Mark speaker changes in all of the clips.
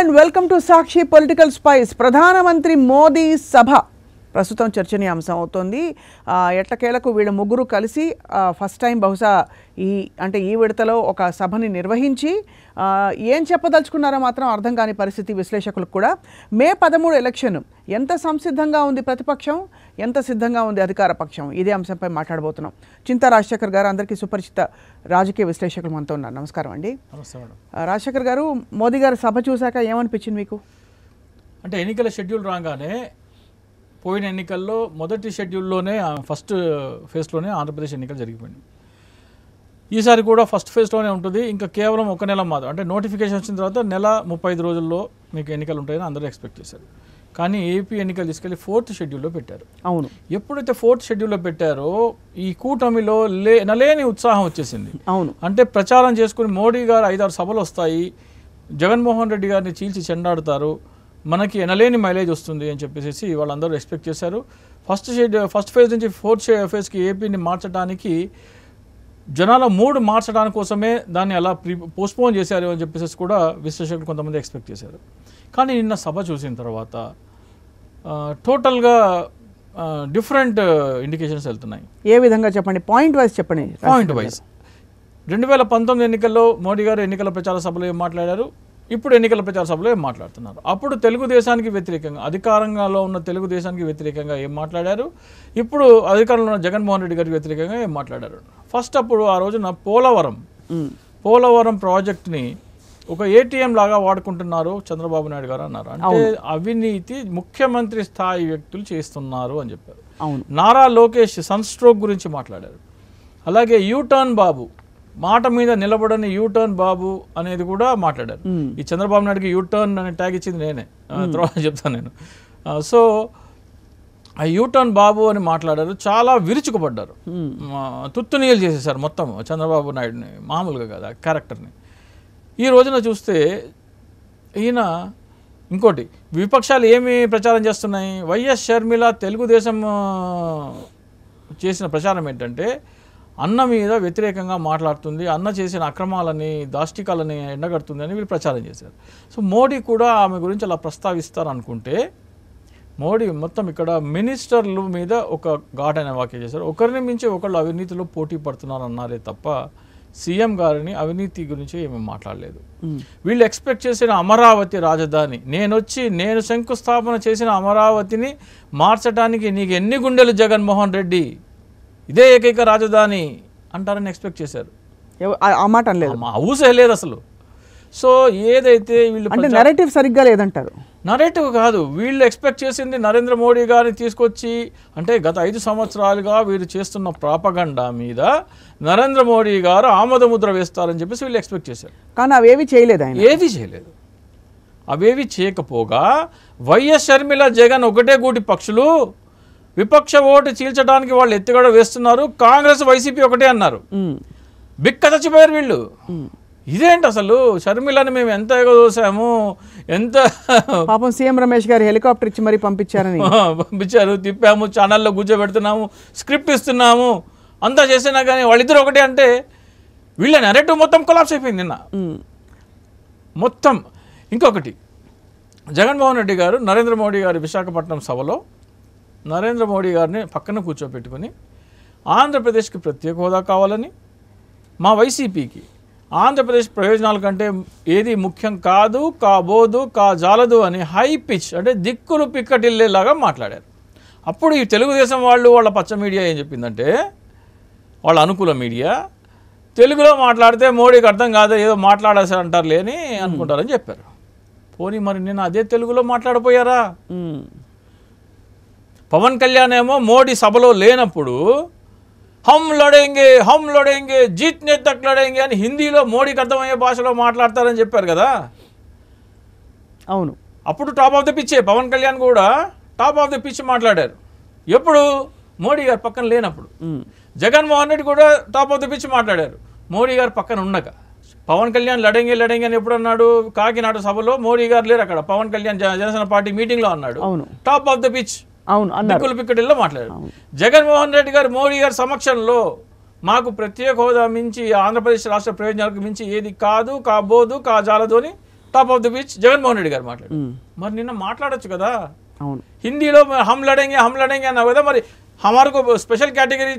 Speaker 1: and welcome to Sakshi Political Spice. ప్రధానమంత్రి మోదీ సభ ప్రస్తుతం చర్చనీయాంశం అవుతోంది. ఎట్టకేలకు వీళ్ళ ముగ్గురు కలిసి ఫస్ట్ టైం బహుశా ఈ విడతలో ఒక సభని నిర్వహించి ఏం చెప్పదలుచుకున్నారో మాత్రం అర్థం కాని పరిస్థితి విశ్లేషకులకు కూడా. మే 13 ఎలక్షన్ ఎంత సంసిద్ధంగా ఉంది ప్రతిపక్షం, ఎంత సిద్ధంగా ఉంది అధికార పక్షం, ఇదే అంశంపై మాట్లాడబోతున్నాం. చింతా రాజశేఖర్ గారు అందరికీ సుపరిచిత రాజకీయ విశ్లేషకులు మనతో ఉన్నారు. నమస్కారం అండి. రాజశేఖర్ గారు, మోదీ గారు సభ చూశాక ఏమనిపించింది మీకు?
Speaker 2: అంటే ఎన్నికల షెడ్యూల్ రాగానే పోయిన ఎన్నికల్లో మొదటి షెడ్యూల్లోనే ఫస్ట్ ఫేజ్లోనే ఆంధ్రప్రదేశ్ ఎన్నికలు జరిగిపోయింది. ఈసారి కూడా ఫస్ట్ ఫేజ్లోనే ఉంటుంది. ఇంకా కేవలం ఒక నెల మాత్రం, అంటే నోటిఫికేషన్ వచ్చిన తర్వాత నెల 35 రోజుల్లో మీకు ఎన్నికలు ఉంటాయని అందరూ ఎక్స్పెక్ట్ చేశారు. కానీ ఏపీ ఎన్నికలు తీసుకెళ్లి 4th షెడ్యూల్లో పెట్టారు.
Speaker 1: అవును,
Speaker 2: ఎప్పుడైతే 4th షెడ్యూల్లో పెట్టారో ఈ కూటమిలో నలేని ఉత్సాహం వచ్చేసింది.
Speaker 1: అవును,
Speaker 2: అంటే ప్రచారం చేసుకుని మోడీ గారు 5-6 సభలు వస్తాయి, జగన్మోహన్ రెడ్డి గారిని చీల్చి చెండాడుతారు, మనకి ఎనలేని మైలేజ్ వస్తుంది అని చెప్పేసి వాళ్ళందరూ ఎక్స్పెక్ట్ చేశారు. ఫస్ట్ ఫేజ్ నుంచి 4th ఫేజ్కి ఏపీని మార్చడానికి జనాల మూడ్ మార్చడానికి కోసమే దాన్ని అలా పోస్ట్పోన్ చేశారు అని చెప్పేసి కూడా విశ్లేషకులు కొంతమంది ఎక్స్పెక్ట్ చేశారు. కానీ నిన్న సభ చూసిన తర్వాత టోటల్గా డిఫరెంట్ ఇండికేషన్స్ వెళ్తున్నాయి.
Speaker 1: ఏ విధంగా చెప్పండి, పాయింట్ వైజ్ చెప్పండి.
Speaker 2: పాయింట్ వైజ్ 2019 ఎన్నికల్లో మోడీ గారు ఎన్నికల ప్రచార సభలో ఏం మాట్లాడారు, ఇప్పుడు ఎన్నికల ప్రచార సభలో ఏం మాట్లాడుతున్నారు. అప్పుడు తెలుగుదేశానికి వ్యతిరేకంగా, అధికారంలో ఉన్న తెలుగుదేశానికి వ్యతిరేకంగా ఏం మాట్లాడారు, ఇప్పుడు అధికారంలో ఉన్న జగన్మోహన్ రెడ్డి గారికి వ్యతిరేకంగా ఏం మాట్లాడారు. ఫస్ట్ అప్పుడు ఆ రోజున పోలవరం ప్రాజెక్ట్ని ఒక ఏటీఎం లాగా వాడుకుంటున్నారు చంద్రబాబు నాయుడు గారు అన్నారు. అంటే అవినీతి ముఖ్యమంత్రి స్థాయి వ్యక్తులు చేస్తున్నారు అని చెప్పారు. నారా లోకేష్ సన్ స్ట్రోక్ గురించి మాట్లాడారు. అలాగే యూటర్న్ బాబు, మాట మీద నిలబడని యూటర్న్ బాబు అనేది కూడా మాట్లాడారు. ఈ చంద్రబాబు నాయుడుకి యూటర్న్ అనే ట్యాగ్ ఇచ్చింది నేనే, తర్వాత చెప్తాను నేను. సో ఆ యూటర్న్ బాబు అని మాట్లాడారు, చాలా విరుచుకుపడ్డారు, తుత్తునీయలు చేసేసారు మొత్తం చంద్రబాబు నాయుడిని, మామూలుగా కాదు ఆ క్యారెక్టర్ని. ఈ రోజున చూస్తే ఈయన ఇంకోటి, విపక్షాలు ఏమి ప్రచారం చేస్తున్నాయి, వైఎస్ షర్మిల తెలుగుదేశం చేసిన ప్రచారం ఏంటంటే అన్న మీద వ్యతిరేకంగా మాట్లాడుతుంది, అన్న చేసిన అక్రమాలని దాష్టికాలని ఎండగడుతుంది అని వీళ్ళు ప్రచారం చేశారు. సో మోడీ కూడా ఆమె గురించి అలా ప్రస్తావిస్తారు అనుకుంటే, మోడీ మొత్తం ఇక్కడ మినిస్టర్ల మీద ఒక ఘాటైన వ్యాఖ్య చేశారు. ఒకరిని మించి ఒకళ్ళు అవినీతిలో పోటీ పడుతున్నారు అన్నారే తప్ప సీఎం గారిని అవినీతి గురించి ఏమీ మాట్లాడలేదు. వీళ్ళు ఎక్స్పెక్ట్ చేసిన అమరావతి రాజధాని, నేను శంకుస్థాపన చేసిన అమరావతిని మార్చడానికి నీకు ఎన్ని గుండెలు జగన్మోహన్ రెడ్డి, ఇదే ఏకైక రాజధాని అంటారని ఎక్స్పెక్ట్ చేశారు.
Speaker 1: ఆ మాట అనలేదు,
Speaker 2: ఊసే లేదు అసలు. సో ఏదైతే వీళ్ళు
Speaker 1: నరేటివ్ సరిగ్గా లేదంటారు.
Speaker 2: నరేటివ్ కాదు, వీళ్ళు ఎక్స్పెక్ట్ చేసింది నరేంద్ర మోడీ గారిని తీసుకొచ్చి, అంటే గత 5 సంవత్సరాలుగా వీరు చేస్తున్న ప్రాపగండా మీద నరేంద్ర మోడీ గారు ఆమోదముద్ర వేస్తారని చెప్పేసి వీళ్ళు ఎక్స్పెక్ట్ చేశారు.
Speaker 1: కానీ అవేవి చేయలేదు, ఆయన
Speaker 2: ఏది చేయలేదు. అవేవి చేయకపోగా వైఎస్ షర్మిల జగన్ ఒకటే గూటి పక్షులు, విపక్ష ఓటు చీల్చడానికి వాళ్ళు ఎత్తుగడ వేస్తున్నారు, కాంగ్రెస్ వైసీపీ ఒకటే అన్నారు. బిక్క చచ్చిపోయారు వీళ్ళు. ఇదేంటి అసలు, షర్మిలని మేము ఎంత ఎగదోసాము, ఎంత
Speaker 1: పాపం సీఎం రమేష్ గారు హెలికాప్టర్ ఇచ్చి మరీ పంపించారు,
Speaker 2: తిప్పాము, ఛానల్లో కూర్చోబెడుతున్నాము, స్క్రిప్ట్ ఇస్తున్నాము, అంతా చేసినా కానీ వాళ్ళిద్దరు ఒకటే అంటే వీళ్ళ నెరేటివ్ మొత్తం కొలాప్స్ అయిపోయింది నిన్న మొత్తం. ఇంకొకటి, జగన్మోహన్ రెడ్డి గారు నరేంద్ర మోడీ గారి విశాఖపట్నం సభలో నరేంద్ర మోడీ గారిని పక్కన కూర్చోపెట్టుకుని ఆంధ్రప్రదేశ్కి ప్రత్యేక హోదా కావాలని, మా వైసీపీకి ఆంధ్రప్రదేశ్ ప్రయోజనాల కంటే ఏది ముఖ్యం కాదు, కాబోదు, కాజాలదు అని హై పిచ్, అంటే దిక్కులు పిక్కటిల్లేలాగా మాట్లాడారు. అప్పుడు ఈ తెలుగుదేశం వాళ్ళు, వాళ్ళ పచ్చ మీడియా ఏం చెప్పిందంటే, వాళ్ళ అనుకూల మీడియా, తెలుగులో మాట్లాడితే మోడీకి అర్థం కాదు, ఏదో మాట్లాడాల్సి అంటారులే అని అనుకుంటారని చెప్పారు. పోనీ మరి నేను అదే తెలుగులో మాట్లాడిపోయారా? పవన్ కళ్యాణ్ ఏమో మోడీ సభలో లేనప్పుడు హమ్ లడేంగే జీత్నే తక్ లడేంగే అని హిందీలో మోడీకి అర్థమయ్యే భాషలో మాట్లాడతారని చెప్పారు కదా.
Speaker 1: అవును,
Speaker 2: అప్పుడు టాప్ ఆఫ్ ద పిచ్చే, పవన్ కళ్యాణ్ కూడా టాప్ ఆఫ్ ద పిచ్ మాట్లాడారు. ఎప్పుడు? మోడీ గారు పక్కన లేనప్పుడు. జగన్మోహన్ రెడ్డి కూడా టాప్ ఆఫ్ ద పిచ్ మాట్లాడారు, మోడీ గారు పక్కన ఉండక. పవన్ కళ్యాణ్ లడేంగే అని ఎప్పుడు అన్నాడు? కాకినాడ సభలో మోడీ గారు లేరు అక్కడ, పవన్ కళ్యాణ్ జనసేన పార్టీ మీటింగ్లో అన్నాడు, టాప్ ఆఫ్ ద పిచ్, దిక్కులు పిక్కటిల్లో మాట్లాడారు. జగన్మోహన్ రెడ్డి గారు మోడీ గారి సమక్షంలో మాకు ప్రత్యేక హోదా మించి, ఆంధ్రప్రదేశ్ రాష్ట్ర ప్రయోజనాలకు మించి ఏది కాదు, కాబోదు, కాజాలదు అని top of the pitch Jaganmohan Reddy గారు మాట్లాడారు. మరి నిన్న మాట్లాడొచ్చు కదా,
Speaker 1: అవును
Speaker 2: హిందీలో హమ్ లడేంగే అన్నావు కదా, మరి హమారకు స్పెషల్ కేటగిరీ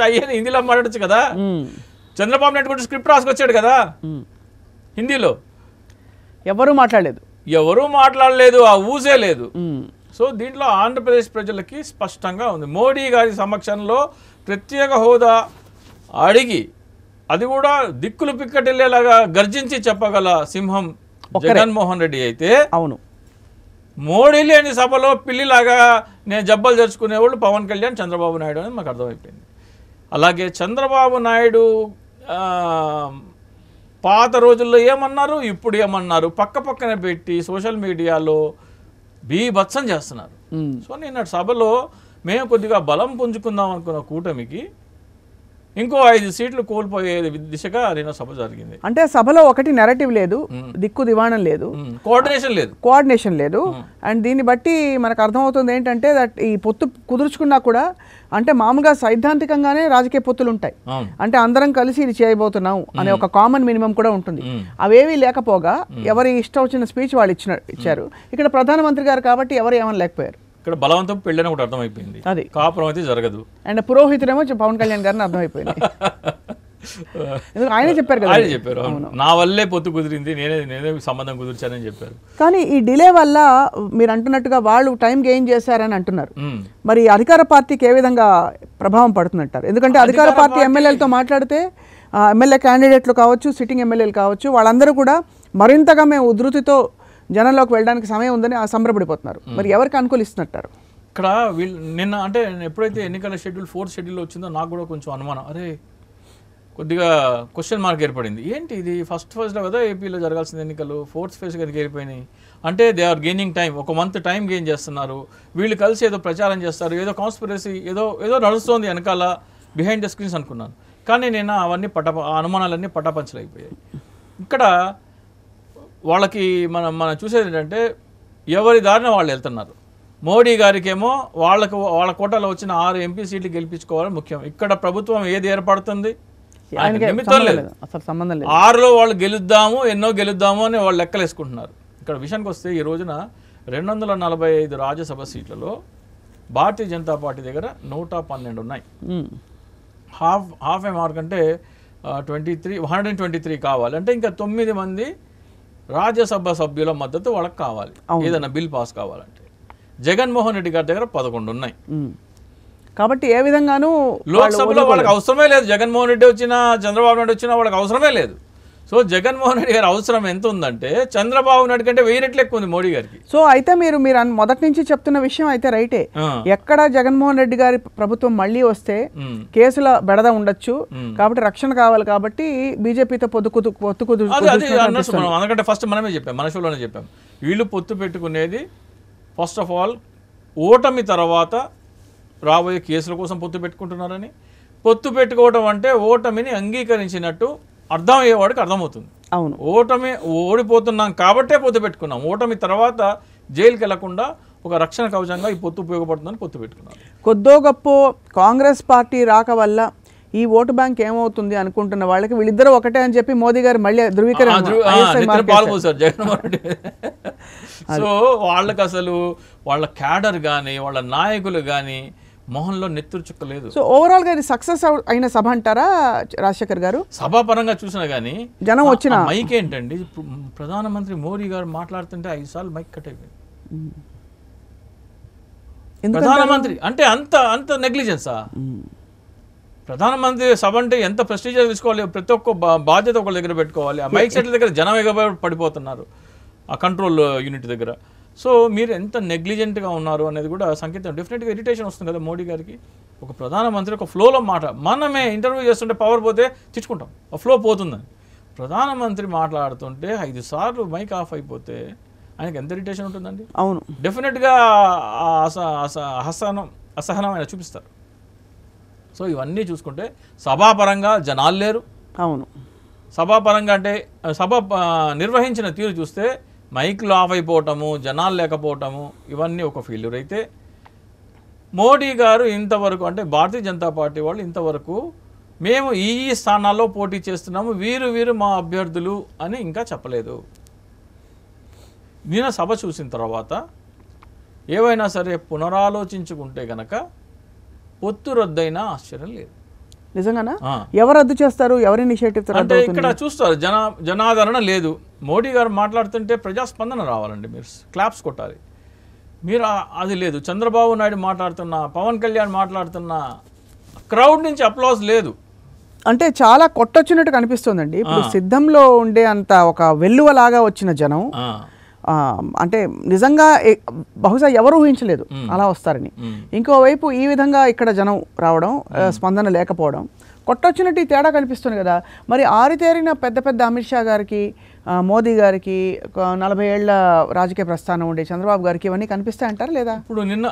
Speaker 2: చాయే అని హిందీలో మాట్లాడచ్చు కదా. చంద్రబాబు నాయుడు కూడా స్క్రిప్ట్ రాసుకొచ్చాడు కదా హిందీలో.
Speaker 1: ఎవరు మాట్లాడలేదు,
Speaker 2: ఆ ఊసే లేదు. సో దీంట్లో ఆంధ్రప్రదేశ్ ప్రజలకి స్పష్టంగా ఉంది, మోడీ గారి సమక్షంలో ప్రత్యేక హోదా అడిగి అది కూడా దిక్కులు పిక్కటిల్లేలాగా గర్జించి చెప్పగల సింహం జగన్మోహన్ రెడ్డి అయితే,
Speaker 1: అవును
Speaker 2: మోడీ లేని సభలో పిల్లిలాగా నేను జబ్బలు తెరుచుకునేవాళ్ళు పవన్ కళ్యాణ్, చంద్రబాబు నాయుడు అనేది మాకు అర్థమైపోయింది. అలాగే చంద్రబాబు నాయుడు పాత రోజుల్లో ఏమన్నారు, ఇప్పుడు ఏమన్నారు పక్కనే పెట్టి సోషల్ మీడియాలో బీభత్సం చేస్తున్నారు. సో నిన్న సభలో మేము కొద్దిగా బలం పుంజుకుందాం అనుకున్న కూటమికి ఇంకో 5 సీట్లు కోల్పోయే దిశగా నిన్న సభ జరిగింది.
Speaker 1: అంటే సభలో ఒకటి నెరేటివ్ లేదు, దిక్కు దివాణం లేదు, కోఆర్డినేషన్ లేదు. అండ్ దీన్ని బట్టి మనకు అర్థమవుతుంది ఏంటంటే దట్ ఈ పొత్తు కుదుర్చుకున్నా కూడా అంటే మామూలుగా సైద్ధాంతికంగానే రాజకీయ పొత్తులు ఉంటాయి. అంటే అందరం కలిసి ఇది చేయబోతున్నాం అనే ఒక కామన్ మినిమం కూడా ఉంటుంది. అవేవి లేకపోగా ఎవరి ఇష్టం వచ్చిన స్పీచ్ వాళ్ళు ఇచ్చారు. ఇక్కడ ప్రధానమంత్రి గారు కాబట్టి ఎవరు ఏమని లేకపోయారు.
Speaker 2: ఇక్కడ బలవంతం పెళ్ళని ఒకటి అర్థమైపోయింది, అది కాపురం అయితే జరగదు.
Speaker 1: అండ్ పురోహితుడేమో పవన్ కళ్యాణ్ గారిని అర్థమైపోయింది. ఆయనే చెప్పారు కదా,
Speaker 2: చెప్పారు నా వల్లే పొత్తు కుదిరింది, నేనే సంబంధం కుదిర్చానని చెప్పారు.
Speaker 1: కానీ ఈ డిలే వల్ల మీరు అంటున్నట్టుగా వాళ్ళు టైం గెయిన్ చేశారని అంటున్నారు. మరి అధికార పార్టీకి ఏ విధంగా ప్రభావం పడుతుందంటారు? ఎందుకంటే అధికార పార్టీ ఎమ్మెల్యేలతో మాట్లాడితే ఎమ్మెల్యే క్యాండిడేట్లు కావచ్చు, సిట్టింగ్ ఎమ్మెల్యేలు కావచ్చు, వాళ్ళందరూ కూడా మరింతగా మేము ఉధృతితో జనంలోకి వెళ్ళడానికి సమయం ఉందని సంబరపడిపోతున్నారు. మరి ఎవరికి అనుకూలిస్తున్నట్టారు?
Speaker 2: ఇక్కడ వీళ్ళు నిన్న అంటే ఎప్పుడైతే ఎన్నికల షెడ్యూల్ 4th షెడ్యూల్ వచ్చిందో నాకు కూడా కొంచెం అనుమానం, అరే కొద్దిగా క్వశ్చన్ మార్క్ ఏర్పడింది. ఏంటి ఇది ఫస్ట్ ఫేజ్లో కదా ఏపీలో జరగాల్సిన ఎన్నికలు, 4th ఫేజ్ కనుక ఏరిపోయినాయి అంటే they are gaining time, 1 month time gain చేస్తున్నారు. వీళ్ళు కలిసి ఏదో ప్రచారం చేస్తారు, ఏదో కాన్స్పిరసీ ఏదో నడుస్తోంది వెనకాల బిహైండ్ ద స్క్రీన్స్ అనుకున్నాను. కానీ నేను అవన్నీ అనుమానాలన్నీ పటాపంచలైపోయాయి. ఇక్కడ వాళ్ళకి మనం చూసేది ఏంటంటే ఎవరి దారిన వాళ్ళు వెళ్తున్నారు. మోడీ గారికేమో వాళ్ళ కోటాలో వచ్చిన 6 MP సీట్లు గెలిపించుకోవాలని ముఖ్యం. ఇక్కడ ప్రభుత్వం ఏది ఏర్పడుతుంది నిమిత్తం లేదు,
Speaker 1: అసలు సంబంధం లేదు.
Speaker 2: 6లో వాళ్ళు ఎన్నో గెలుద్దాము అని వాళ్ళు లెక్కలేసుకుంటున్నారు. ఇక్కడ విషయానికి వస్తే ఈ రోజున 245 రాజ్యసభ సీట్లలో భారతీయ జనతా పార్టీ దగ్గర 112 ఉన్నాయి. హాఫ్ ఏ మార్క్ అంటే 123 కావాలి అంటే ఇంకా 9 మంది రాజ్యసభ సభ్యుల మద్దతు వాళ్ళకి కావాలి ఏదైనా బిల్ పాస్ కావాలంటే. జగన్మోహన్ రెడ్డి గారి దగ్గర 11 ఉన్నాయి.
Speaker 1: కాబట్టి ఏ విధంగానూ
Speaker 2: లోక్సభలో వాళ్ళకి అవసరమే లేదు. జగన్మోహన్ రెడ్డి వచ్చినా చంద్రబాబు నాయుడు వచ్చినా వాళ్ళకి అవసరమే లేదు. సో జగన్మోహన్ రెడ్డి గారి అవసరం ఎంత ఉందంటే చంద్రబాబు నాయుడు కంటే 1000 రెట్లు ఎక్కువ ఉంది మోడీ గారికి.
Speaker 1: సో అయితే మీరు మొదటి నుంచి చెప్తున్న విషయం అయితే రైటే. ఎక్కడ జగన్మోహన్ రెడ్డి గారి ప్రభుత్వం మళ్ళీ వస్తే కేసుల బెడద ఉండొచ్చు కాబట్టి రక్షణ కావాలి కాబట్టి బీజేపీతో పొత్తు
Speaker 2: అందుకంటే ఫస్ట్ మనమే చెప్పాం, మన షోలోనే చెప్పాం, వీళ్ళు పొత్తు పెట్టుకునేది ఫస్ట్ ఆఫ్ ఆల్ ఓటమి తర్వాత రాబోయే కేసుల కోసం పొత్తు పెట్టుకుంటున్నారని. పొత్తు పెట్టుకోవడం అంటే ఓటమిని అంగీకరించినట్టు అర్థం అయ్యేవాడికి అర్థమవుతుంది.
Speaker 1: అవును,
Speaker 2: ఓడిపోతున్నాం కాబట్టే పొత్తు పెట్టుకున్నాం, ఓటమి తర్వాత జైలుకి వెళ్లకుండా ఒక రక్షణ కవచంగా ఈ పొత్తు ఉపయోగపడుతుందని పొత్తు పెట్టుకున్నాం.
Speaker 1: కొద్దో గొప్ప కాంగ్రెస్ పార్టీ రాక వల్ల ఈ ఓటు బ్యాంక్ ఏమవుతుంది అనుకుంటున్న వాళ్ళకి వీళ్ళిద్దరూ ఒకటే అని చెప్పి మోదీ గారు మళ్ళీ ధృవీకరణ
Speaker 2: పాల్పోసారు జగన్మోహన్ రెడ్డి. సో వాళ్ళకి అసలు వాళ్ళ క్యాడర్ కానీ వాళ్ళ నాయకులు కానీ మొహంలో నెత్తురు చుక్కలేదు.
Speaker 1: సో ఓవరాల్ గా ఇది సక్సెస్ అయిన సభ అంటారా రాజశేఖర్ గారు?
Speaker 2: సభాపరంగా చూసినా కానీ
Speaker 1: జనం వచ్చిన
Speaker 2: మైక్ ఏంటండి, ప్రధానమంత్రి మోడీ గారు మాట్లాడుతుంటే 5 సార్లు మైక్ కట్ అయిపోయింది. ప్రధానమంత్రి అంటే అంత నెగ్లిజెన్సా? ప్రధానమంత్రి సభ అంటే ఎంత ప్రెస్టీజియస్ తీసుకోవాలి, ప్రతి ఒక్క బాధ్యత ఒకళ్ళ దగ్గర పెట్టుకోవాలి. ఆ మైక్ సెట్ల దగ్గర జనం పడిపోతున్నారు ఆ కంట్రోల్ యూనిట్ దగ్గర. సో మీరు ఎంత నెగ్లిజెంట్గా ఉన్నారు అనేది కూడా సంకేతం. డెఫినెట్గా ఇరిటేషన్ వస్తుంది కదా మోడీ గారికి. ఒక ప్రధానమంత్రి ఒక ఫ్లోలో మనమే ఇంటర్వ్యూ చేస్తుంటే పవర్ పోతే తెచ్చుకుంటాం, ఆ ఫ్లో పోతుందని. ప్రధానమంత్రి మాట్లాడుతుంటే 5 సార్లు మైక్ ఆఫ్ అయిపోతే ఆయనకి ఎంత ఇరిటేషన్ ఉంటుందండి.
Speaker 1: అవును,
Speaker 2: డెఫినెట్గా అసహనం ఆయన చూపిస్తారు. సో ఇవన్నీ చూసుకుంటే సభాపరంగా జనాలు లేరు.
Speaker 1: అవును,
Speaker 2: సభాపరంగా అంటే సభ నిర్వహించిన తీరు చూస్తే మైక్లు ఆఫ్ అయిపోవటము, జనాలు లేకపోవటము, ఇవన్నీ ఒక ఫెయిల్యూర్. అయితే మోడీ గారు ఇంతవరకు అంటే భారతీయ జనతా పార్టీ వాళ్ళు ఇంతవరకు మేము ఈ స్థానాల్లో పోటీ చేస్తున్నాము, వీరు మా అభ్యర్థులు అని ఇంకా చెప్పలేదు. నిన్న సభ చూసిన తర్వాత ఏవైనా సరే పునరాలోచించుకుంటే గనక పొత్తు రద్దయినా ఆశ్చర్యం లేదు.
Speaker 1: నిజంగానా? ఎవరు రద్దు చేస్తారు? ఎవరి ఇనిషియేటివ్?
Speaker 2: అంటే ఇక్కడ చూస్తారు జనాదరణ లేదు. మోడీ గారు మాట్లాడుతుంటే ప్రజాస్పందన రావాలండి, మీరు క్లాప్స్ కొట్టాలి. మీరు అది లేదు. చంద్రబాబు నాయుడు మాట్లాడుతున్నా, పవన్ కళ్యాణ్ మాట్లాడుతున్నా క్రౌడ్ నుంచి అప్లాజ్ లేదు.
Speaker 1: అంటే చాలా కొట్టొచ్చినట్టు కనిపిస్తుందండి. ఇప్పుడు సిద్ధంలో ఉండే అంత ఒక వెల్లువలాగా వచ్చిన జనం అంటే నిజంగా బహుశా ఎవరు ఊహించలేదు అలా వస్తారని. ఇంకోవైపు ఈ విధంగా ఇక్కడ జనం రావడం, స్పందన లేకపోవడం, కొట్టొచ్చినట్టు తేడా కనిపిస్తుంది కదా. మరి ఆరితేరిన పెద్ద పెద్ద అమిత్ షా గారికి, మోదీ గారికి, 40 ఏళ్ల రాజకీయ ప్రస్థానం ఉండే చంద్రబాబు గారికి ఇవన్నీ కనిపిస్తాయంటారు లేదా? ఇప్పుడు
Speaker 2: నిన్న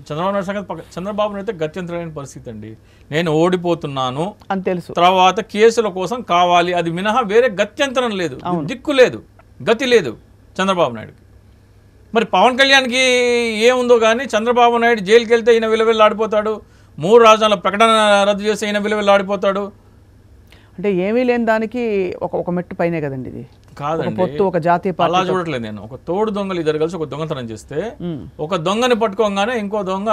Speaker 2: చంద్రబాబు నాయుడు సంగతి, చంద్రబాబు నాయుడు అయితే గత్యంతరమైన పరిస్థితి అండి. నేను ఓడిపోతున్నాను
Speaker 1: అని తెలుసు,
Speaker 2: తర్వాత కేసుల కోసం కావాలి, అది మినహా వేరే గత్యంతరం లేదు, దిక్కు లేదు, గతి లేదు చంద్రబాబు నాయుడుకి. మరి పవన్ కళ్యాణ్కి ఏముందో కానీ చంద్రబాబు నాయుడు జైలుకి వెళ్తే ఈయన విలువెల్లాడిపోతాడు, 3 రాజధానుల ప్రకటన రద్దు చేస్తే ఈయన విలువెల్లాడిపోతాడు.
Speaker 1: అంటే ఏమీ లేని దానికి ఒక మెట్టు పైనే కదండి ఇది.
Speaker 2: కాదండి,
Speaker 1: పొత్తు ఒక జాతీయ
Speaker 2: అలా చూడట్లేదు నేను. ఒక తోడు దొంగలు ఇద్దరు కలిసి ఒక దొంగతనం చేస్తే ఒక దొంగని పట్టుకోగానే ఇంకో దొంగ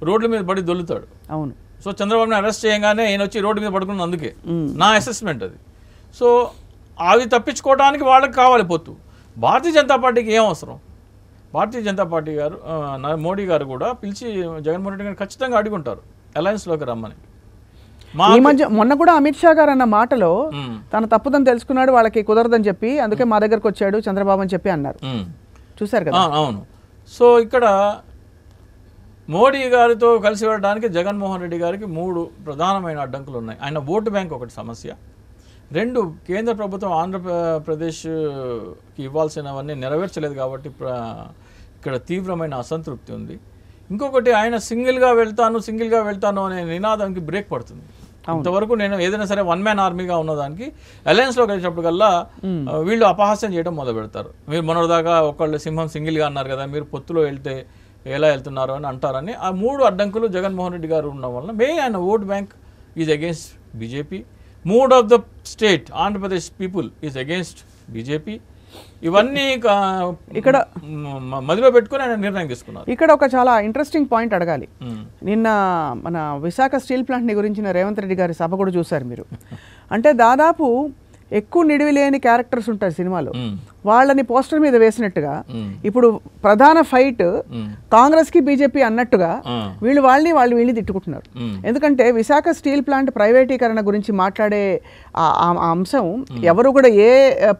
Speaker 2: రోడ్ల మీద పడి దొల్లుతాడు.
Speaker 1: అవును.
Speaker 2: సో చంద్రబాబుని అరెస్ట్ చేయగానే ఈయన వచ్చి రోడ్డు మీద పడుకున్న, అందుకే నా అసెస్మెంట్ అది. సో అవి తప్పించుకోవడానికి వాళ్ళకి కావాలి పొత్తు. భారతీయ జనతా పార్టీకి ఏం అవసరం? భారతీయ జనతా పార్టీ గారు, మోడీ గారు కూడా పిలిచి జగన్మోహన్ రెడ్డి గారిని ఖచ్చితంగా అడుగుంటారు అలయన్స్లోకి రమ్మని.
Speaker 1: ఈ మధ్య మొన్న కూడా అమిత్ షా గారు అన్న మాటలో తన తప్పుదని తెలుసుకున్నాడు, వాళ్ళకి కుదరదని చెప్పి అందుకే మా దగ్గరకు వచ్చాడు చంద్రబాబు అని చెప్పి అన్నారు. చూశారు కదా?
Speaker 2: అవును. సో ఇక్కడ మోడీ గారితో కలిసి వెళ్ళడానికి జగన్మోహన్ రెడ్డి గారికి 3 ప్రధానమైన అడ్డంకులు ఉన్నాయి. ఆయన ఓటు బ్యాంక్ ఒకటి సమస్య, 2 కేంద్ర ప్రభుత్వం ఆంధ్రప్రదేశ్కి ఇవ్వాల్సినవన్నీ నెరవేర్చలేదు కాబట్టి ఇక్కడ తీవ్రమైన అసంతృప్తి ఉంది. ఇంకొకటి ఆయన సింగిల్గా వెళ్తాను అనే నినాదానికి బ్రేక్ పడుతుంది. ఇంతవరకు నేను ఏదైనా సరే వన్ మ్యాన్ ఆర్మీగా ఉన్నదానికి అలయన్స్లోకి వచ్చేటప్పటికల్లా వీళ్ళు అపహాస్యం చేయడం మొదలు పెడతారు. మీరు మొన్నటిదాకా ఒకళ్ళు సింహం సింగిల్గా అన్నారు కదా, మీరు పొత్తులో వెళ్తే ఎలా వెళ్తున్నారు అని అంటారని. ఆ 3 అడ్డంకులు జగన్మోహన్ రెడ్డి గారు ఉండడం వలన మెయిన్ ఆయన vote bank is against BJP. Mood of the state Andhra Pradesh people is against BJP. ఇవన్నీ ఇక్కడ మదిలో పెట్టుకుని ఆయన నిర్ణయం తీసుకున్నారు.
Speaker 1: ఇక్కడ ఒక చాలా ఇంట్రెస్టింగ్ పాయింట్ అడగాలి. నిన్న మన విశాఖ స్టీల్ ప్లాంట్ని గురించిన రేవంత్ రెడ్డి గారి సభ కూడా చూశారు మీరు. అంటే దాదాపు ఎక్కువ నిడివి లేని క్యారెక్టర్స్ ఉంటారు సినిమాలో, వాళ్ళని పోస్టర్ మీద వేసినట్టుగా ఇప్పుడు ప్రధాన ఫైట్ కాంగ్రెస్కి బీజేపీ అన్నట్టుగా వాళ్ళు వీళ్ళని తిట్టుకుంటున్నారు. ఎందుకంటే విశాఖ స్టీల్ ప్లాంట్ ప్రైవేటీకరణ గురించి మాట్లాడే ఆ అంశం ఎవరు కూడా ఏ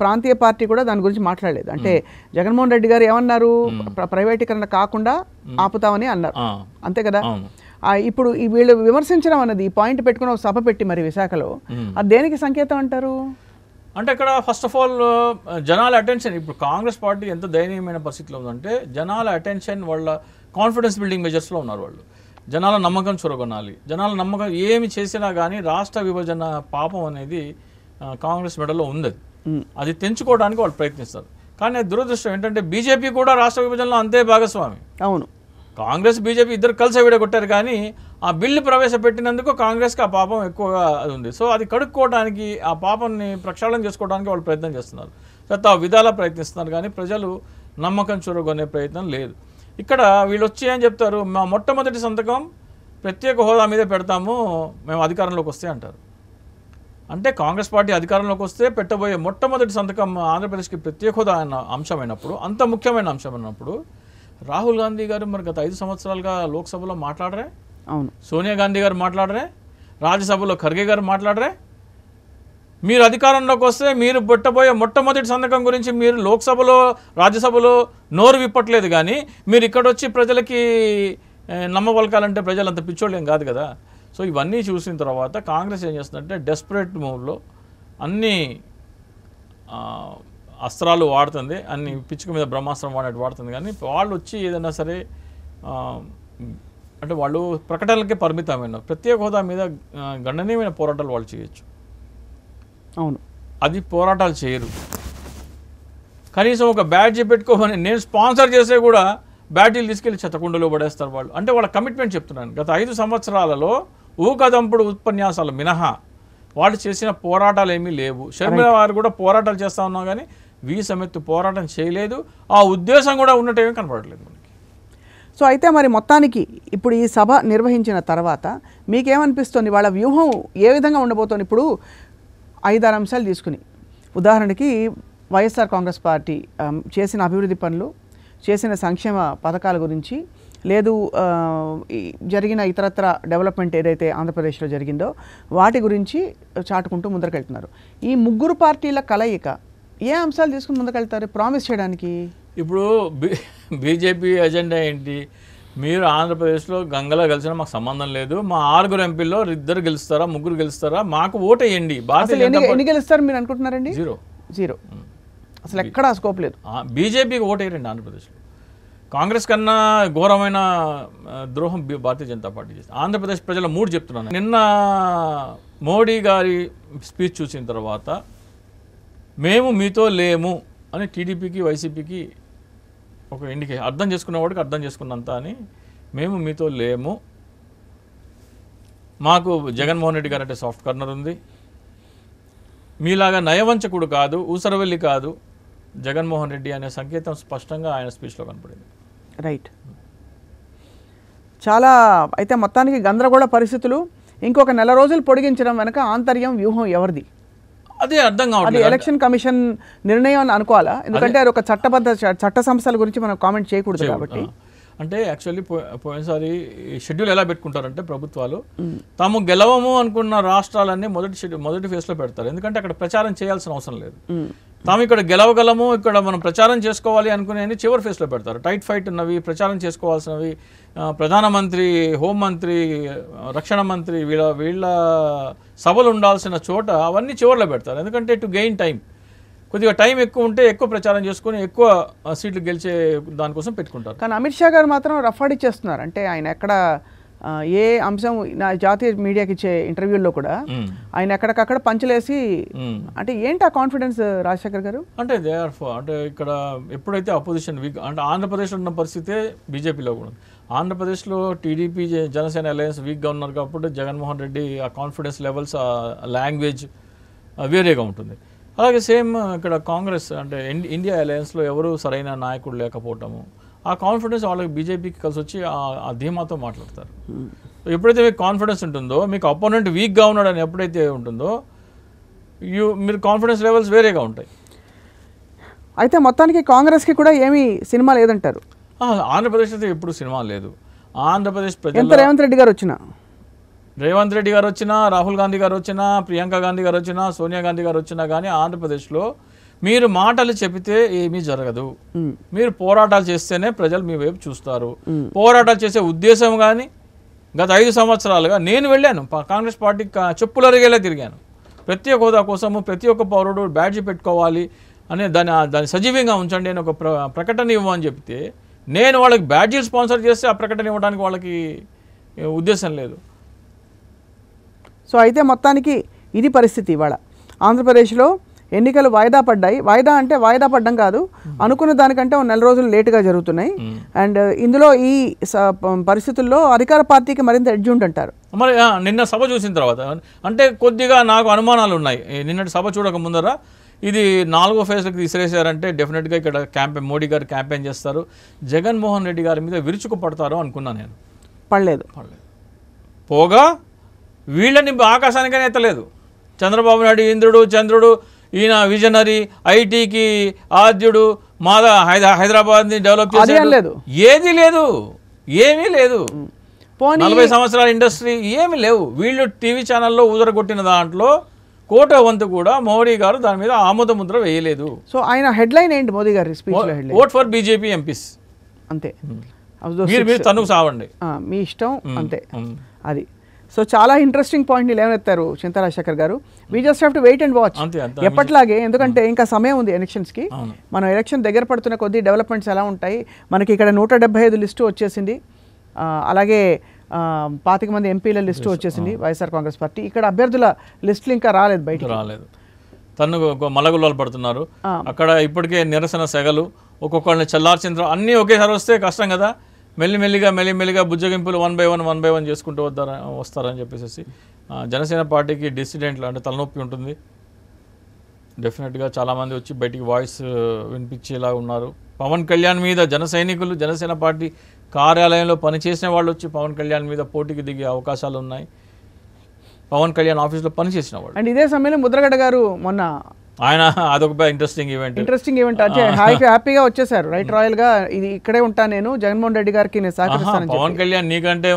Speaker 1: ప్రాంతీయ పార్టీ కూడా దాని గురించి మాట్లాడలేదు. అంటే జగన్మోహన్ రెడ్డి గారు ఏమన్నారు, ప్రైవేటీకరణ కాకుండా ఆపుతామని అన్నారు, అంతే కదా. ఇప్పుడు వీళ్ళు విమర్శించడం అన్నది ఈ పాయింట్ పెట్టుకుని ఒక సభ పెట్టి మరి విశాఖలో, అది దేనికి సంకేతం అంటారు?
Speaker 2: అంటే ఇక్కడ ఫస్ట్ ఆఫ్ ఆల్ జనాల అటెన్షన్, ఇప్పుడు కాంగ్రెస్ పార్టీ ఎంత దయనీయమైన పరిస్థితిలో ఉందంటే జనాల అటెన్షన్, వాళ్ళ కాన్ఫిడెన్స్ బిల్డింగ్ మెజర్స్లో ఉన్నారు వాళ్ళు. జనాల నమ్మకం చొరగొనాలి, జనాల నమ్మకం ఏమి చేసినా కానీ రాష్ట్ర విభజన పాపం అనేది కాంగ్రెస్ మెడలో ఉంది, అది తెంచుకోవడానికి వాళ్ళు ప్రయత్నిస్తారు. కానీ దురదృష్టం ఏంటంటే బీజేపీ కూడా రాష్ట్ర విభజనలో అంతే భాగస్వామి.
Speaker 1: అవును,
Speaker 2: కాంగ్రెస్ బీజేపీ ఇద్దరు కలిసి విడగొట్టారు, కానీ ఆ బిల్లు ప్రవేశపెట్టినందుకు కాంగ్రెస్కి ఆ పాపం ఎక్కువగా అది ఉంది. సో అది కడుక్కోవడానికి, ఆ పాపాన్ని ప్రక్షాళన చేసుకోవడానికి వాళ్ళు ప్రయత్నం చేస్తున్నారు, ఆ విధాలా ప్రయత్నిస్తున్నారు, కానీ ప్రజలు నమ్మకం చూరగొనే ప్రయత్నం లేదు. ఇక్కడ వీళ్ళు వచ్చి ఏం చెప్తారు, మా మొట్టమొదటి సంతకం ప్రత్యేక హోదా మీదే పెడతాము మేము అధికారంలోకి వస్తే అంటారు. అంటే కాంగ్రెస్ పార్టీ అధికారంలోకి వస్తే పెట్టబోయే మొట్టమొదటి సంతకం ఆంధ్రప్రదేశ్కి ప్రత్యేక హోదా అన్న అంశమైనప్పుడు, అంత ముఖ్యమైన అంశం అన్నప్పుడు రాహుల్ గాంధీ గారు మరి గత 5 సంవత్సరాలుగా లోక్సభలో మాట్లాడరే,
Speaker 1: అవును,
Speaker 2: సోనియా గాంధీ గారు మాట్లాడరే, రాజ్యసభలో ఖర్గే గారు మాట్లాడరే. మీరు అధికారంలోకి వస్తే మీరు పెట్టబోయే మొట్టమొదటి సంతకం గురించి మీరు లోక్సభలో రాజ్యసభలో నోరు విప్పట్లేదు, కానీ మీరు ఇక్కడ వచ్చి ప్రజలకి నమ్మబలకాలంటే ప్రజలు అంత పిచ్చోళ్ళేం కాదు కదా. సో ఇవన్నీ చూసిన తర్వాత కాంగ్రెస్ ఏం చేస్తుందంటే డెస్పరేట్ మూవ్లో అన్ని అస్త్రాలు వాడుతుంది, అన్ని పిచ్చుక మీద బ్రహ్మాస్త్రం వాడుతుంది. కానీ వాళ్ళు వచ్చి ఏదైనా సరే అంటే వాళ్ళు ప్రకటనలకే పరిమితమైన, ప్రత్యేక హోదా మీద గణనీయమైన పోరాటాలు వాళ్ళు చేయొచ్చు.
Speaker 1: అవును,
Speaker 2: అది పోరాటాలు చేయరు. కనీసం ఒక బ్యాడ్జీ పెట్టుకోమని నేను స్పాన్సర్ చేసే కూడా బ్యాడ్జీలు తీసుకెళ్ళి చెత్తకుండలో పడేస్తారు వాళ్ళు. అంటే వాళ్ళ కమిట్మెంట్ చెప్తున్నాను. గత 5 సంవత్సరాలలో ఊకదంపుడు ఉపన్యాసాలు మినహా వాళ్ళు చేసిన పోరాటాలు ఏమీ లేవు. షర్మిల వారు కూడా పోరాటాలు చేస్తూ ఉన్నాం, కానీ వీసమెత్తు పోరాటం చేయలేదు. ఆ ఉద్దేశం కూడా ఉన్నట్టేమీ కనపడలేదు మనకి.
Speaker 1: సో అయితే మరి మొత్తానికి ఇప్పుడు ఈ సభ నిర్వహించిన తర్వాత మీకేమనిపిస్తుంది, వాళ్ళ వ్యూహం ఏ విధంగా ఉండబోతోంది? ఇప్పుడు 5-6 అంశాలు తీసుకుని, ఉదాహరణకి వైఎస్ఆర్ కాంగ్రెస్ పార్టీ చేసిన అభివృద్ధి పనులు, చేసిన సంక్షేమ పథకాల గురించి, లేదు జరిగిన ఇతరత్ర డెవలప్మెంట్ ఏదైతే ఆంధ్రప్రదేశ్లో జరిగిందో వాటి గురించి చాటుకుంటూ ముందరకెళ్తున్నారు. ఈ ముగ్గురు పార్టీల కలయిక ఏ అంశాలు తీసుకుని ముందుకెళ్తారు ప్రామిస్ చేయడానికి?
Speaker 2: ఇప్పుడు బీజేపీ ఎజెండా ఏంటి? మీరు ఆంధ్రప్రదేశ్లో గంగలో గెలిచినా మాకు సంబంధం లేదు, మా 6 ఎంపీల్లో 2 గెలుస్తారా 3 గెలుస్తారా, మాకు ఓటేయండి.
Speaker 1: ఎన్ని గెలుస్తారు మీరు అనుకుంటున్నారండి? జీరో. అసలు ఎక్కడా స్కోప్ లేదు.
Speaker 2: బీజేపీకి ఓటేయండి ఆంధ్రప్రదేశ్లో. కాంగ్రెస్ కన్నా ఘోరమైన ద్రోహం భారతీయ జనతా పార్టీ చేస్తుంది. ఆంధ్రప్రదేశ్ ప్రజల 3 చెప్తున్నాను. నిన్న మోడీ గారి స్పీచ్ చూసిన తర్వాత మేము మీతో లేము అని టీడీపీకి వైసీపీకి ఒక ఇండికేషన్, అర్థం చేసుకున్నవాడికి అర్థం చేసుకున్నంత అని, మేము మీతో లేము, మాకు జగన్మోహన్ రెడ్డి గారు అంటే సాఫ్ట్ కార్నర్ ఉంది, మీలాగా నయవంచకుడు కాదు, ఊసరవెల్లి కాదు జగన్మోహన్ రెడ్డి అనే సంకేతం స్పష్టంగా ఆయన స్పీచ్లో కనపడింది.
Speaker 1: రైట్. చాలా అయితే మొత్తానికి గందరగోళ పరిస్థితులు. ఇంకొక నెల రోజులు పొడిగించడం వెనక ఆంతర్యం వ్యూహం ఎవరిది?
Speaker 2: అదే అర్థం కావట్లేదు.
Speaker 1: అది ఎలక్షన్ కమిషన్ నిర్ణయం అని అనుకోవాలా? ఎందుకంటే అది ఒక చట్ట సంస్థల గురించి మనం కామెంట్ చేయకూడదు కాబట్టి.
Speaker 2: అంటే యాక్చువల్లీ పోయినసారి షెడ్యూల్ ఎలా పెట్టుకుంటారంటే ప్రభుత్వాలు తాము గెలవము అనుకున్న రాష్ట్రాలన్నీ మొదటి ఫేజ్లో పెడతారు. ఎందుకంటే అక్కడ ప్రచారం చేయాల్సిన అవసరం లేదు. తాము ఇక్కడ గెలవగలము, ఇక్కడ మనం ప్రచారం చేసుకోవాలి అనుకునేవి చివరి ఫేజ్లో పెడతారు. టైట్ ఫైట్ ఉన్నవి, ప్రచారం చేసుకోవాల్సినవి, ప్రధానమంత్రి, హోంమంత్రి, రక్షణ మంత్రి వీళ్ళ సభలు ఉండాల్సిన చోట అవన్నీ చివరిలో పెడతారు. ఎందుకంటే టు గెయిన్ టైం, కొద్దిగా టైం ఎక్కువ ఉంటే ఎక్కువ ప్రచారం చేసుకుని ఎక్కువ సీట్లు గెలిచే దానికోసం పెట్టుకుంటారు.
Speaker 1: కానీ అమిత్ షా గారు మాత్రం రఫాడీ చేస్తున్నారు. అంటే ఆయన ఎక్కడ ఏ అంశం, నా జాతీయ మీడియాకి ఇచ్చే ఇంటర్వ్యూల్లో కూడా ఆయన ఎక్కడికక్కడ పంచలేసి, అంటే ఏంటి ఆ కాన్ఫిడెన్స్ రాజశేఖర్ గారు?
Speaker 2: అంటే అంటే ఇక్కడ ఎప్పుడైతే అపోజిషన్ వీక్, అంటే ఆంధ్రప్రదేశ్లో ఉన్న పరిస్థితే బీజేపీలో కూడా ఉంది. ఆంధ్రప్రదేశ్లో టీడీపీ జనసేన అలయన్స్ వీక్గా ఉన్నారు కాబట్టి జగన్మోహన్ రెడ్డి ఆ కాన్ఫిడెన్స్ లెవెల్స్, ఆ లాంగ్వేజ్ వేరేగా ఉంటుంది. అలాగే సేమ్ ఇక్కడ కాంగ్రెస్ అంటే ఇండియా అలయన్స్లో ఎవరు సరైన నాయకుడు లేకపోవటము, ఆ కాన్ఫిడెన్స్ వాళ్ళకి బీజేపీకి కలిసి వచ్చి ఆ ధీమాతో మాట్లాడతారు. ఎప్పుడైతే మీకు కాన్ఫిడెన్స్ ఉంటుందో, మీకు అపోనెంట్ వీక్గా ఉన్నాడని ఎప్పుడైతే ఉంటుందో మీరు కాన్ఫిడెన్స్ లెవెల్స్ వేరేగా ఉంటాయి.
Speaker 1: అయితే మొత్తానికి కాంగ్రెస్కి కూడా ఏమీ సినిమా లేదంటారు?
Speaker 2: ఆంధ్రప్రదేశ్ అయితే ఎప్పుడు సినిమా లేదు. ఆంధ్రప్రదేశ్ ప్రజలు
Speaker 1: రేవంత్ రెడ్డి గారు వచ్చినా, రాహుల్ గాంధీ గారు వచ్చినా, ప్రియాంక గాంధీ గారు వచ్చినా, సోనియా గాంధీ గారు వచ్చినా కానీ ఆంధ్రప్రదేశ్లో మీరు మాటలు చెబితే ఏమీ జరగదు. మీరు పోరాటాలు చేస్తేనే ప్రజలు మీ వైపు చూస్తారు. పోరాటాలు చేసే ఉద్దేశం కానీ గత 5 సంవత్సరాలుగా నేను వెళ్ళాను, కాంగ్రెస్ పార్టీ చెప్పులరిగేలా తిరిగాను. ప్రత్యేక హోదా కోసము ప్రతి ఒక్క పౌరుడు బ్యాడ్జీ పెట్టుకోవాలి అనే దాన్ని సజీవంగా ఉంచండి అని ఒక ప్రకటన ఇవ్వమని చెప్తే, నేను వాళ్ళకి బ్యాడ్జీలు స్పాన్సర్ చేస్తే ఆ ప్రకటన ఇవ్వడానికి వాళ్ళకి ఉద్దేశం లేదు. సో అయితే మొత్తానికి ఇది పరిస్థితి. ఇవాళ ఆంధ్రప్రదేశ్లో ఎన్నికలు వాయిదా పడ్డాయి. వాయిదా అంటే వాయిదా పడ్డం కాదు, అనుకున్న దానికంటే 1 నెల రోజులు లేటుగా జరుగుతున్నాయి. అండ్ ఇందులో ఈ పరిస్థితుల్లో అధికార పార్టీకి మరింత ఎడ్జ్ ఉంటుంటారు.
Speaker 2: మరి నిన్న సభ చూసిన తర్వాత అంటే కొద్దిగా నాకు అనుమానాలు ఉన్నాయి. నిన్నటి సభ చూడక ముందర ఇది 4వ ఫేజ్కి తీసిరేసారంటే డెఫినెట్గా ఇక్కడ మోడీ గారు క్యాంపెయిన్ చేస్తారు, జగన్మోహన్ రెడ్డి గారి మీద విరుచుకు పడతారు అనుకున్నాను నేను.
Speaker 1: పడలేదు.
Speaker 2: పోగా వీళ్ళని ఆకాశానికనే ఎత్తలేదు. చంద్రబాబు నాయుడు ఇంద్రుడు చంద్రుడు, ఈయన విజనరీ, ఐటీకి ఆద్యుడు, హైదరాబాద్ని డెవలప్ చేసేది ఏది లేదు, ఏమీ లేదు. 40 సంవత్సరాల ఇండస్ట్రీ ఏమీ లేవు. వీళ్ళు టీవీ ఛానల్లో ఊదరగొట్టిన దాంట్లో కోట వంతు కూడా మోడీ గారు దాని మీద ఆమోద ముద్ర వేయలేదు.
Speaker 1: సో ఆయన హెడ్లైన్ ఏంటి మోదీ గారి స్పీచ్లో?
Speaker 2: ఓట్ ఫర్ బీజేపీ ఎంపీస్ అంతే. మీరు తనుకు సావండి,
Speaker 1: మీ ఇష్టం అంతే. అది సో చాలా ఇంట్రెస్టింగ్ పాయింట్ని లేవనెత్తారు చింతా రాజశేఖర్ గారు. We just have to wait and watch ఎప్పట్లాగే, ఎందుకంటే ఇంకా సమయం ఉంది ఎలక్షన్స్కి. మనం ఎలక్షన్ దగ్గర పడుతున్న కొద్దీ డెవలప్మెంట్స్ ఎలా ఉంటాయి. మనకి ఇక్కడ 175 లిస్టు వచ్చేసింది, అలాగే 25 మంది ఎంపీల లిస్టు వచ్చేసింది వైఎస్ఆర్ కాంగ్రెస్ పార్టీ. ఇక్కడ అభ్యర్థుల లిస్టులు ఇంకా రాలేదు, బయట
Speaker 2: రాలేదు. తను మల్లగుల్లాలు పడుతున్నారు అక్కడ. ఇప్పటికే నిరసన సెగలు, ఒక్కొక్కళ్ళని చల్లార్చింద్ర అన్నీ ఒకేసారి వస్తే కష్టం కదా. మెల్లిమెల్లిగా బుజ్జగింపులు 1 by 1 చేసుకుంటూ వస్తారని చెప్పేసి జనసేన పార్టీకి డిసిడెంట్లు అంటే తలనొప్పి ఉంటుంది. డెఫినెట్గా చాలామంది వచ్చి బయటికి వాయిస్ వినిపించేలా ఉన్నారు. పవన్ కళ్యాణ్ మీద జన సైనికులు, జనసేన పార్టీ కార్యాలయంలో పనిచేసిన వాళ్ళు వచ్చి పవన్ కళ్యాణ్ మీద పోటీకి దిగే అవకాశాలు ఉన్నాయి. పవన్ కళ్యాణ్ ఆఫీస్లో పనిచేసిన వాళ్ళు.
Speaker 1: అండ్ ఇదే సమయంలో ముద్రగడ గారు మొన్న
Speaker 2: ఆయన అదొక ఇంట్రెస్టింగ్ ఈవెంట్
Speaker 1: అంటే హ్యాపీగా వచ్చేసారు రైట్ రాయల్గా, ఇది ఇక్కడే ఉంటాను నేను, జగన్మోహన్ రెడ్డి గారికి నేను సహకరిస్తాను.
Speaker 2: పవన్ కళ్యాణ్ నీకంటే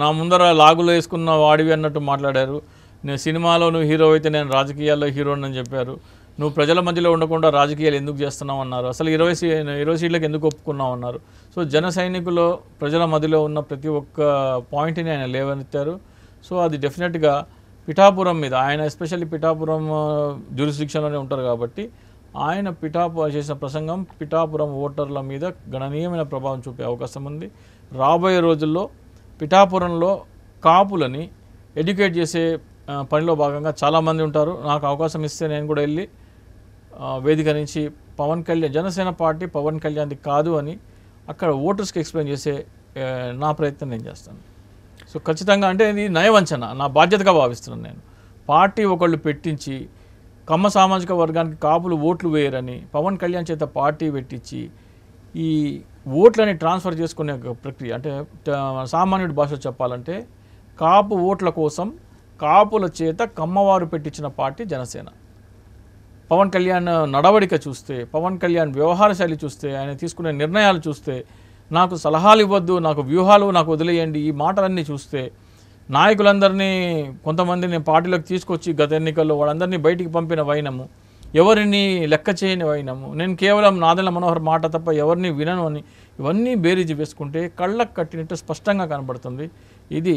Speaker 2: నా ముందర లాగులో వేసుకున్న వాడివి అన్నట్టు మాట్లాడారు. నేను సినిమాలో నువ్వు హీరో అయితే నేను రాజకీయాల్లో హీరోని అని చెప్పారు. నువ్వు ప్రజల మధ్యలో ఉండకుండా రాజకీయాలు ఎందుకు చేస్తున్నావు అన్నారు. అసలు 20 సీట్లకు ఎందుకు ఒప్పుకున్నావు అన్నారు. సో జన సైనికులు ప్రజల మధ్యలో ఉన్న ప్రతి ఒక్క పాయింట్ని ఆయన లేవనెత్తారు. సో అది డెఫినెట్గా పిఠాపురం మీద ఆయన ఎస్పెషల్లీ పిఠాపురం జ్యూరిస్డిక్షన్లోనే ఉంటారు కాబట్టి ఆయన చేసిన ప్రసంగం పిఠాపురం ఓటర్ల మీద గణనీయమైన ప్రభావం చూపే అవకాశం ఉంది. రాబోయే రోజుల్లో పిఠాపురంలో కాపులని ఎడ్యుకేట్ చేసే పనిలో భాగంగా చాలామంది ఉంటారు. నాకు అవకాశం ఇస్తే నేను కూడా వెళ్ళి వేదిక నుంచి పవన్ కళ్యాణ్ జనసేన పార్టీ పవన్ కళ్యాణ్ది కాదు అని అక్కడ ఓటర్స్కి ఎక్స్ప్లెయిన్ చేసే నా ప్రయత్నం నేను చేస్తాను. సో ఖచ్చితంగా అంటే ఇది నయవంచన, నా బాధ్యతగా భావిస్తున్నాను నేను. పార్టీ ఒకళ్ళు పెట్టించి కమ్మ సామాజిక వర్గానికి కాపులు ఓట్లు వేయరని పవన్ కళ్యాణ్ చేత పార్టీ పెట్టించి ఈ ఓట్లని ట్రాన్స్ఫర్ చేసుకునే ప్రక్రియ, అంటే సామాన్యుడి భాషలో చెప్పాలంటే కాపు ఓట్ల కోసం కాపుల చేత కమ్మవారు పెట్టించిన పార్టీ జనసేన. పవన్ కళ్యాణ్ నడవడిక చూస్తే, పవన్ కళ్యాణ్ వ్యవహార శైలి చూస్తే, ఆయన తీసుకునే నిర్ణయాలు చూస్తే, నాకు సలహాలు ఇవ్వద్దు, నాకు వ్యూహాలు నాకు వదిలేయండి, ఈ మాటలన్నీ చూస్తే నాయకులందరినీ కొంతమందిని పార్టీలోకి తీసుకొచ్చి గత ఎన్నికల్లో వాళ్ళందరినీ బయటికి పంపిన వైనము, ఎవరిని లెక్క చేయని వైనము, నేను కేవలం నాదెళ్ల మనోహర్ మాట తప్ప ఎవరిని వినను అని ఇవన్నీ బేరీజు వేసుకుంటే కళ్ళకు కట్టినట్టు స్పష్టంగా కనబడుతుంది. ఇది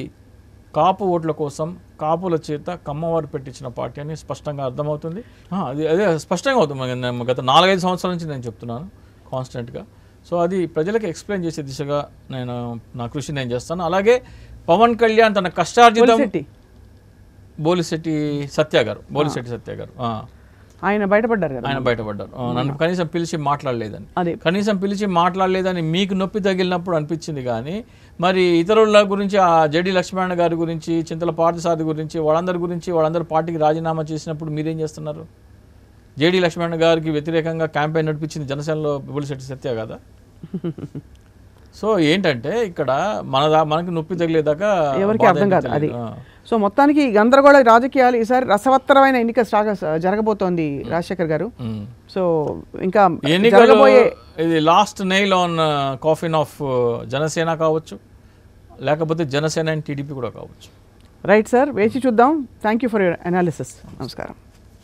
Speaker 2: కాపు ఓట్ల కోసం కాపుల చేత కమ్మవారు పెట్టించిన పార్టీ అని స్పష్టంగా అర్థమవుతుంది. అదే స్పష్టంగా అవుతుంది. గత 4-5 సంవత్సరాల నుంచి నేను చెప్తున్నాను కాన్స్టెంట్గా. సో అది ప్రజలకు ఎక్స్ప్లెయిన్ చేసే దిశగా నా కృషి నేను చేస్తాను. అలాగే పవన్ కళ్యాణ్ తన కష్టార్జితం బోలిశెట్టి సత్య గారు ఆయన బయటపడ్డారు. నన్ను కనీసం పిలిచి మాట్లాడలేదని మీకు నొప్పి తగిలినప్పుడు అనిపించింది. కానీ మరి ఇతరుల గురించి ఆ జేడి లక్ష్మణ గారి గురించి, చింతల పార్థసారథి గురించి, వాళ్ళందరూ పార్టీకి రాజీనామా చేసినప్పుడు మీరేం చేస్తున్నారు? జేడి లక్ష్మణ గారికి వ్యతిరేకంగా క్యాంపెయిన్ నడిపించింది జనసేనలో బోలిశెట్టి సత్య కదా. సో ఏంటంటే ఇక్కడ మనకి నొప్పి తగిలేదాకా ఎవరికి అర్థం కాదు అది.
Speaker 1: సో మొత్తానికి గందరగోళ రాజకీయాలు ఈసారి రసవత్తరమైన ఎన్నిక జరగబోతోంది రాజశేఖర్ గారు. సో ఇంకా
Speaker 2: ఎన్నికలబోయే ఇది last nail on coffin of Janasena కావచ్చు, లేకపోతే జనసేన అండ్ టీడీపీ కూడా కావచ్చు.
Speaker 1: రైట్ సార్, వేచి చూద్దాం. Thank you for your analysis. నమస్కారం.